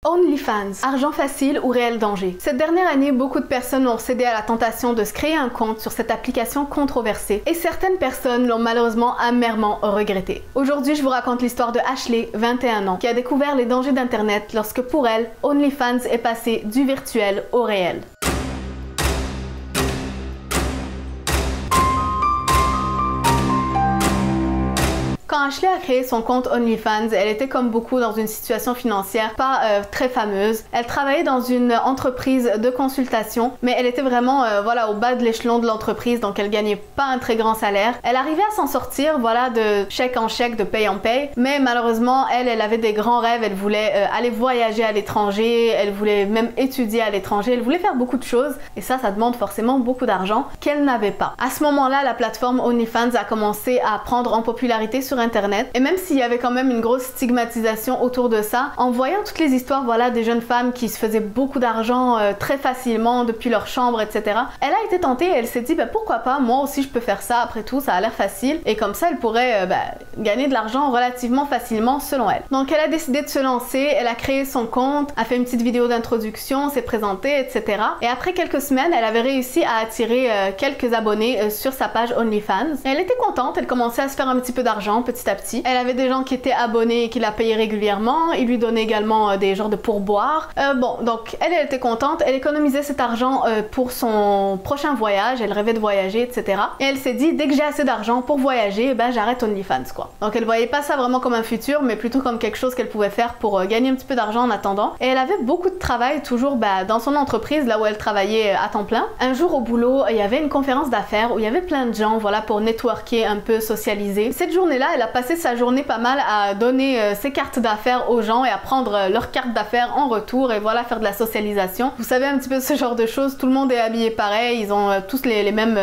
OnlyFans, argent facile ou réel danger? Cette dernière année, beaucoup de personnes ont cédé à la tentation de se créer un compte sur cette application controversée et certaines personnes l'ont malheureusement amèrement regretté. Aujourd'hui, je vous raconte l'histoire de Ashley, 21 ans, qui a découvert les dangers d'Internet lorsque pour elle, OnlyFans est passé du virtuel au réel. Quand Ashley a créé son compte OnlyFans, elle était comme beaucoup dans une situation financière pas très fameuse. Elle travaillait dans une entreprise de consultation, mais elle était vraiment voilà, au bas de l'échelon de l'entreprise, donc elle gagnait pas un très grand salaire. Elle arrivait à s'en sortir, voilà, de chèque en chèque, de paye en paye, mais malheureusement, elle avait des grands rêves. Elle voulait aller voyager à l'étranger, elle voulait même étudier à l'étranger, elle voulait faire beaucoup de choses, et ça demande forcément beaucoup d'argent qu'elle n'avait pas. À ce moment-là, la plateforme OnlyFans a commencé à prendre en popularité sur Internet, et même s'il y avait quand même une grosse stigmatisation autour de ça, en voyant toutes les histoires voilà, des jeunes femmes qui se faisaient beaucoup d'argent très facilement depuis leur chambre, etc. Elle a été tentée et elle s'est dit pourquoi pas, moi aussi je peux faire ça, après tout ça a l'air facile, et comme ça elle pourrait gagner de l'argent relativement facilement selon elle. Donc elle a décidé de se lancer, elle a créé son compte, a fait une petite vidéo d'introduction, s'est présentée, etc. Et après quelques semaines, elle avait réussi à attirer quelques abonnés sur sa page OnlyFans. Et elle était contente, elle commençait à se faire un petit peu d'argent petit à petit. Elle avait des gens qui étaient abonnés et qui la payaient régulièrement. Ils lui donnaient également des genres de pourboires. Bon, donc elle était contente. Elle économisait cet argent pour son prochain voyage. Elle rêvait de voyager, etc. Et elle s'est dit, dès que j'ai assez d'argent pour voyager, j'arrête OnlyFans, quoi. Donc elle voyait pas ça vraiment comme un futur, mais plutôt comme quelque chose qu'elle pouvait faire pour gagner un petit peu d'argent en attendant. Et elle avait beaucoup de travail toujours dans son entreprise, là où elle travaillait à temps plein. Un jour au boulot, il y avait une conférence d'affaires où il y avait plein de gens, voilà, pour networker, un peu socialiser. Cette journée-là, elle a passé sa journée pas mal à donner ses cartes d'affaires aux gens et à prendre leurs cartes d'affaires en retour et voilà, faire de la socialisation. Vous savez un petit peu ce genre de choses, tout le monde est habillé pareil, ils ont tous les mêmes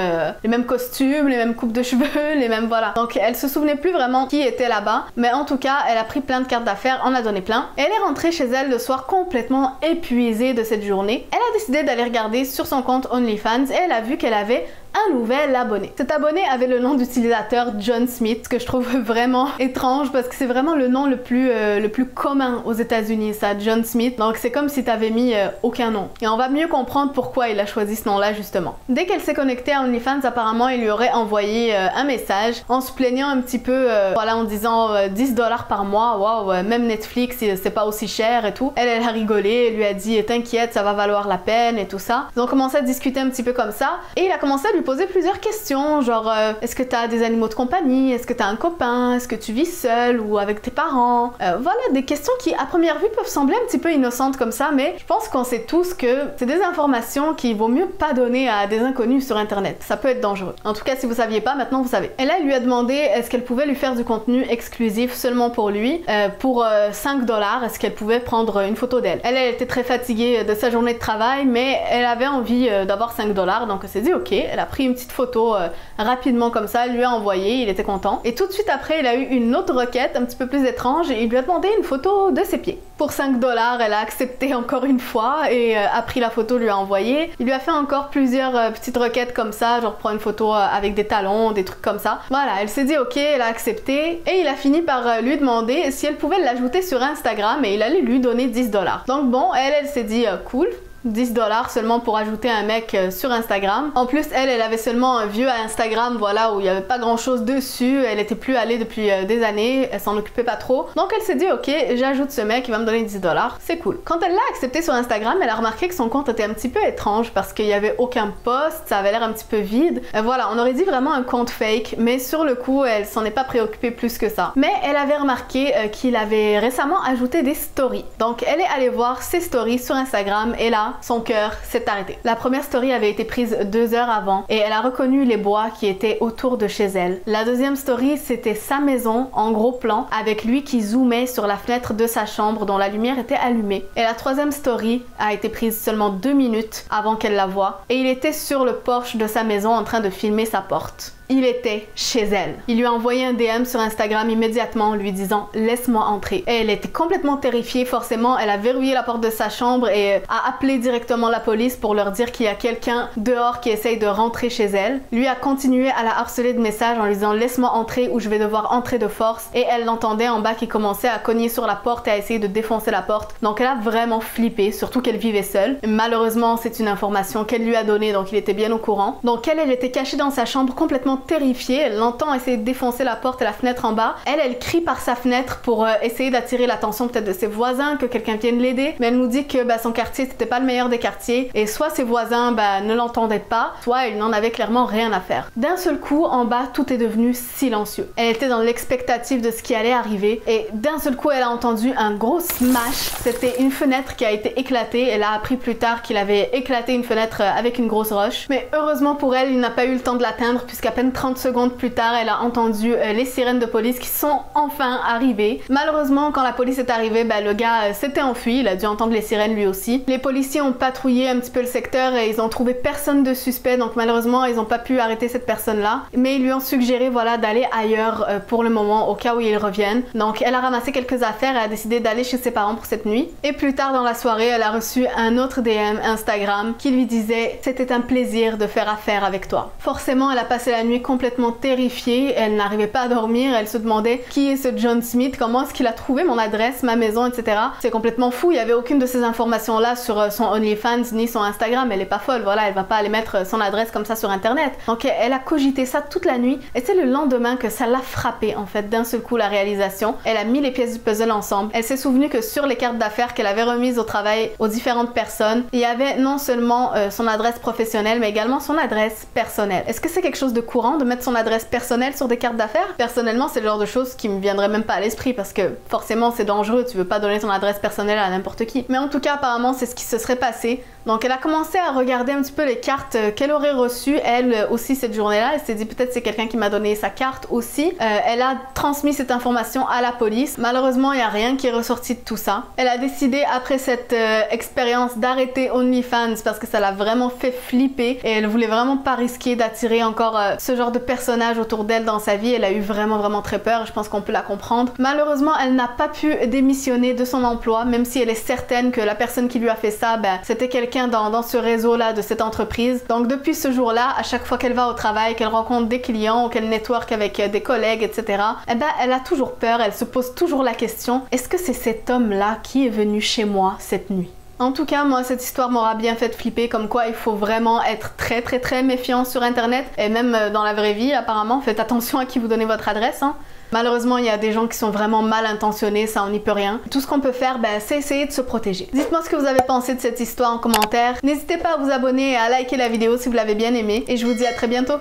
costumes, les mêmes coupes de cheveux, les mêmes voilà. Donc elle se souvenait plus vraiment qui était là-bas, mais en tout cas, elle a pris plein de cartes d'affaires, en a donné plein. Et elle est rentrée chez elle le soir complètement épuisée de cette journée. Elle a décidé d'aller regarder sur son compte OnlyFans et elle a vu qu'elle avait un nouvel abonné. Cet abonné avait le nom d'utilisateur John Smith, ce que je trouve vraiment étrange parce que c'est vraiment le nom le plus commun aux États-Unis, ça, John Smith. Donc c'est comme si t'avais mis aucun nom. Et on va mieux comprendre pourquoi il a choisi ce nom-là justement. Dès qu'elle s'est connectée à OnlyFans, apparemment il lui aurait envoyé un message en se plaignant un petit peu, voilà, en disant 10 $ par mois, waouh, même Netflix c'est pas aussi cher et tout. Elle a rigolé, elle lui a dit t'inquiète, ça va valoir la peine et tout ça. Ils ont commencé à discuter un petit peu comme ça et il a commencé à lui poser plusieurs questions, genre est-ce que t'as des animaux de compagnie, est-ce que t'as un copain, est-ce que tu vis seul ou avec tes parents, voilà, des questions qui à première vue peuvent sembler un petit peu innocentes comme ça, mais je pense qu'on sait tous que c'est des informations qu'il vaut mieux pas donner à des inconnus sur internet, ça peut être dangereux. En tout cas, si vous saviez pas, maintenant vous savez. Et là, elle lui a demandé est-ce qu'elle pouvait lui faire du contenu exclusif seulement pour lui, pour 5 $, est-ce qu'elle pouvait prendre une photo d'elle. Elle était très fatiguée de sa journée de travail, mais elle avait envie d'avoir 5 $, donc elle s'est dit ok, elle a pris une petite photo rapidement comme ça, elle lui a envoyé, il était content. Et tout de suite après, il a eu une autre requête un petit peu plus étrange et il lui a demandé une photo de ses pieds. Pour 5 $, elle a accepté encore une fois et a pris la photo, lui a envoyé. Il lui a fait encore plusieurs petites requêtes comme ça, genre prends une photo avec des talons, des trucs comme ça. Voilà, elle s'est dit ok, elle a accepté et il a fini par lui demander si elle pouvait l'ajouter sur Instagram et il allait lui donner 10 $. Donc bon, elle s'est dit cool. 10 $ seulement pour ajouter un mec sur Instagram. En plus, elle avait seulement un vieux Instagram, voilà, où il n'y avait pas grand chose dessus. Elle était plus allée depuis des années, elle s'en occupait pas trop. Donc elle s'est dit, ok, j'ajoute ce mec, il va me donner 10 $, c'est cool. Quand elle l'a accepté sur Instagram, elle a remarqué que son compte était un petit peu étrange parce qu'il n'y avait aucun post, ça avait l'air un petit peu vide. Voilà, on aurait dit vraiment un compte fake, mais sur le coup, elle s'en est pas préoccupée plus que ça. Mais elle avait remarqué qu'il avait récemment ajouté des stories. Donc elle est allée voir ses stories sur Instagram et là, son cœur s'est arrêté. La première story avait été prise 2 heures avant et elle a reconnu les bois qui étaient autour de chez elle. La deuxième story, c'était sa maison en gros plan avec lui qui zoomait sur la fenêtre de sa chambre dont la lumière était allumée. Et la troisième story a été prise seulement 2 minutes avant qu'elle la voie et il était sur le porche de sa maison en train de filmer sa porte. Il était chez elle. Il lui a envoyé un DM sur Instagram immédiatement en lui disant « Laisse-moi entrer ». Et elle était complètement terrifiée, forcément. Elle a verrouillé la porte de sa chambre et a appelé directement la police pour leur dire qu'il y a quelqu'un dehors qui essaye de rentrer chez elle. Lui a continué à la harceler de messages en lui disant laisse-moi entrer ou je vais devoir entrer de force, et elle l'entendait en bas qui commençait à cogner sur la porte et à essayer de défoncer la porte. Donc elle a vraiment flippé, surtout qu'elle vivait seule. Malheureusement c'est une information qu'elle lui a donnée, donc il était bien au courant. Donc elle était cachée dans sa chambre complètement terrifiée, elle l'entend essayer de défoncer la porte et la fenêtre en bas. Elle crie par sa fenêtre pour essayer d'attirer l'attention peut-être de ses voisins, que quelqu'un vienne l'aider, mais elle nous dit que son quartier c'était pas le meilleur des quartiers et soit ses voisins ne l'entendaient pas, soit il n'en avait clairement rien à faire. D'un seul coup en bas tout est devenu silencieux. Elle était dans l'expectative de ce qui allait arriver et d'un seul coup elle a entendu un gros smash. C'était une fenêtre qui a été éclatée. Elle a appris plus tard qu'il avait éclaté une fenêtre avec une grosse roche, mais heureusement pour elle il n'a pas eu le temps de l'atteindre puisqu'à peine 30 secondes plus tard elle a entendu les sirènes de police qui sont enfin arrivées. Malheureusement quand la police est arrivée, le gars s'était enfui, il a dû entendre les sirènes lui aussi. Les policiers ont patrouillé un petit peu le secteur et ils ont trouvé personne de suspect, donc malheureusement ils n'ont pas pu arrêter cette personne là, mais ils lui ont suggéré d'aller ailleurs pour le moment au cas où ils reviennent. Donc elle a ramassé quelques affaires et a décidé d'aller chez ses parents pour cette nuit, et plus tard dans la soirée elle a reçu un autre DM Instagram qui lui disait c'était un plaisir de faire affaire avec toi. Forcément elle a passé la nuit complètement terrifiée, elle n'arrivait pas à dormir, elle se demandait qui est ce John Smith, comment est-ce qu'il a trouvé mon adresse, ma maison, etc. C'est complètement fou, il y avait aucune de ces informations là sur son OnlyFans ni son Instagram. Elle est pas folle, voilà, elle va pas aller mettre son adresse comme ça sur internet. Donc elle a cogité ça toute la nuit et c'est le lendemain que ça l'a frappé en fait, d'un seul coup la réalisation. Elle a mis les pièces du puzzle ensemble. Elle s'est souvenue que sur les cartes d'affaires qu'elle avait remises au travail aux différentes personnes, il y avait non seulement son adresse professionnelle mais également son adresse personnelle. Est-ce que c'est quelque chose de courant de mettre son adresse personnelle sur des cartes d'affaires? Personnellement c'est le genre de choses qui me viendraient même pas à l'esprit parce que forcément c'est dangereux, tu veux pas donner ton adresse personnelle à n'importe qui. Mais en tout cas apparemment c'est ce qui se serait passé. Donc elle a commencé à regarder un petit peu les cartes qu'elle aurait reçues elle aussi cette journée-là. Elle s'est dit peut-être c'est quelqu'un qui m'a donné sa carte aussi. Elle a transmis cette information à la police. Malheureusement il n'y a rien qui est ressorti de tout ça. Elle a décidé après cette expérience d'arrêter OnlyFans parce que ça l'a vraiment fait flipper et elle voulait vraiment pas risquer d'attirer encore ce genre de personnage autour d'elle dans sa vie. Elle a eu vraiment très peur, je pense qu'on peut la comprendre. Malheureusement elle n'a pas pu démissionner de son emploi même si elle est certaine que la personne qui lui a fait ça c'était quelqu'un dans ce réseau-là de cette entreprise. Donc depuis ce jour-là, à chaque fois qu'elle va au travail, qu'elle rencontre des clients ou qu'elle network avec des collègues, etc., elle a toujours peur, elle se pose toujours la question, est-ce que c'est cet homme-là qui est venu chez moi cette nuit? En tout cas, moi, cette histoire m'aura bien fait flipper, comme quoi il faut vraiment être très méfiant sur internet, et même dans la vraie vie, apparemment, faites attention à qui vous donnez votre adresse, hein. Malheureusement, il y a des gens qui sont vraiment mal intentionnés, ça on n'y peut rien. Tout ce qu'on peut faire, c'est essayer de se protéger. Dites-moi ce que vous avez pensé de cette histoire en commentaire. N'hésitez pas à vous abonner et à liker la vidéo si vous l'avez bien aimée, et je vous dis à très bientôt.